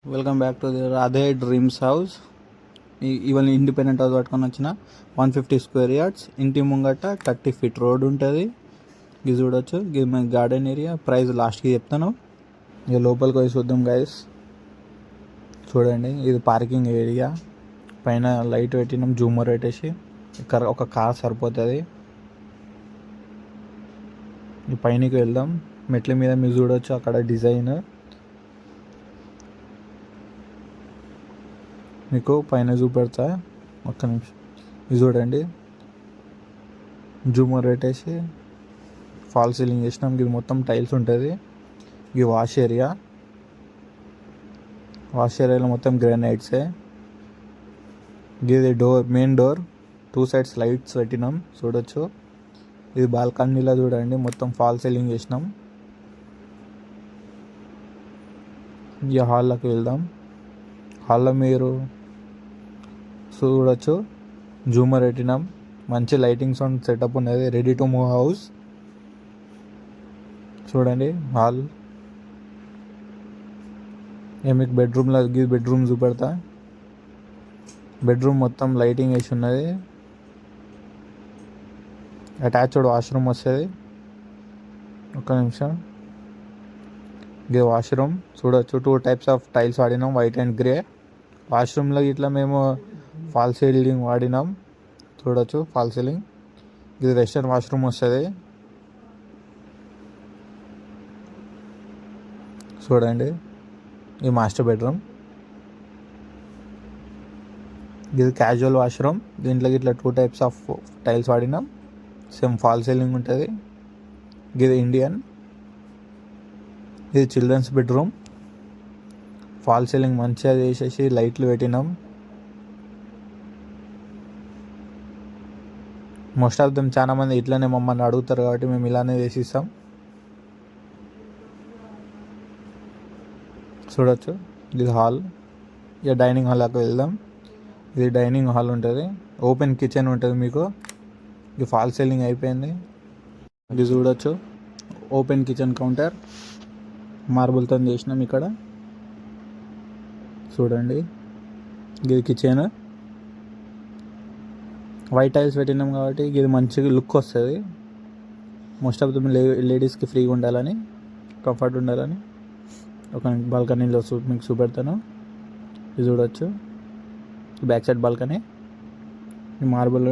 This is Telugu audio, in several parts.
Welcome back to the Radhe dreams house. ఇవాళ ఇండిపెండెంట్ హౌస్ పట్టుకొని వచ్చిన 150 స్క్వేర్ యార్డ్స్. ఇంటి ముంగట 30 ఫీట్ రోడ్ ఉంటుంది. ఇది చూడొచ్చు. ఇది మన గార్డెన్ ఏరియా. ప్రైస్ లాస్ట్కి చెప్తాను. ఇక లోపలికి పోయి చూద్దాం గైస్. చూడండి, ఇది పార్కింగ్ ఏరియా. పైన లైట్ పెట్టినాం, జూమర్ పెట్టేసి. ఇక్కడ ఒక కార్ సరిపోతుంది. ఈ పైనకి వెళ్దాం. మెట్ల మీద మీరు చూడొచ్చు అక్కడ డిజైన్. మీకు పైన చూపెడతా, ఒక్క నిమిషం. ఇది చూడండి, జూమర్ పెట్టేసి ఫాల్ సీలింగ్ చేసినాం. ఇది మొత్తం టైల్స్ ఉంటుంది. ఇది వాష్ ఏరియా. వాష్ ఏరియాలో మొత్తం గ్రానైట్సే. ఇది door, main door. 2 sides lights పెట్టినాం, చూడొచ్చు. ఇది బాల్కనీలో చూడండి, మొత్తం ఫాల్ సీలింగ్ చేసినాం. ఈ హాల్లోకి వెళ్దాం. హాల్లో మీరు చూడొచ్చు, జూమర్ పెట్టినాం. మంచి లైటింగ్ సౌండ్ సెటప్ ఉన్నది. Ready to move house. చూడండి హాల్. మీకు బెడ్రూమ్లో బెడ్రూమ్ చూపెడతా. బెడ్రూమ్ మొత్తం లైటింగ్ వేసి ఉన్నది. అటాచ్డ్ వాష్రూమ్ వస్తుంది. ఒక్క నిమిషం. ఇది వాష్రూమ్ చూడొచ్చు. 2 టైప్స్ ఆఫ్ టైల్స్ వాడినాం, వైట్ అండ్ గ్రే. వాష్రూమ్లో ఇట్లా మేము ఫాల్ సీలింగ్ వాడినాం, చూడొచ్చు. Fall ceiling. ఇది వెస్టర్న్ వాష్రూమ్ వస్తుంది. చూడండి, ఇది మాస్టర్ బెడ్రూమ్. ఇది క్యాజువల్ వాష్రూమ్. దీంట్లోకి ఇట్లా 2 టైప్స్ ఆఫ్ టైల్స్ వాడినాం. సేమ్ ఫాల్ సీలింగ్ ఉంటుంది. ఇది ఇండియన్. ఇది చిల్డ్రన్స్ బెడ్రూమ్. ఫాల్ సీలింగ్ మంచిగా చేసేసి లైట్లు పెట్టినాం. మోస్ట్ ఆఫ్ దెమ్ చాలా మంది ఇట్లానే మమ్మల్ని అడుగుతారు కాబట్టి మేము ఇలానే చేసిస్తాం. చూడొచ్చు, ఇది హాల్. ఇక డైనింగ్ హాల్కి వెళ్దాం. ఇది డైనింగ్ హాల్ ఉంటుంది. ఓపెన్ కిచెన్ ఉంటుంది మీకు. ఇది ఫాల్ సీలింగ్ అయిపోయింది. ఇది చూడొచ్చు, ఓపెన్ కిచెన్ కౌంటర్. మార్బుల్తో చేసినాం ఇక్కడ. చూడండి, ఇది కిచెన్. వైట్ టైల్స్ పెట్టినాం కాబట్టి ఇది మంచిగా లుక్ వస్తుంది. మోస్ట్ ఆఫ్ ద లేడీస్కి ఫ్రీగా ఉండాలని, కంఫర్ట్ ఉండాలని ఒక బాల్కనీలో మీకు చూపెడతాను. ఇది చూడొచ్చు, బ్యాక్ సైడ్ బాల్కనీ. ఈ మార్బుల్.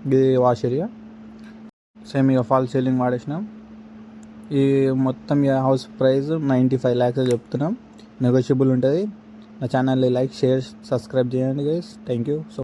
ఇది వాష్ ఏరియా. సేమ్ ఇక ఫాల్ సీలింగ్ వాడేసినాం. ఈ మొత్తం హౌస్ ప్రైస్ 95 lakhs చెప్తున్నాం. నెగోషియబుల్ ఉంటుంది. నా ఛానల్ని లైక్, షేర్, సబ్స్క్రైబ్ చేయండి గైస్. Thank you. సో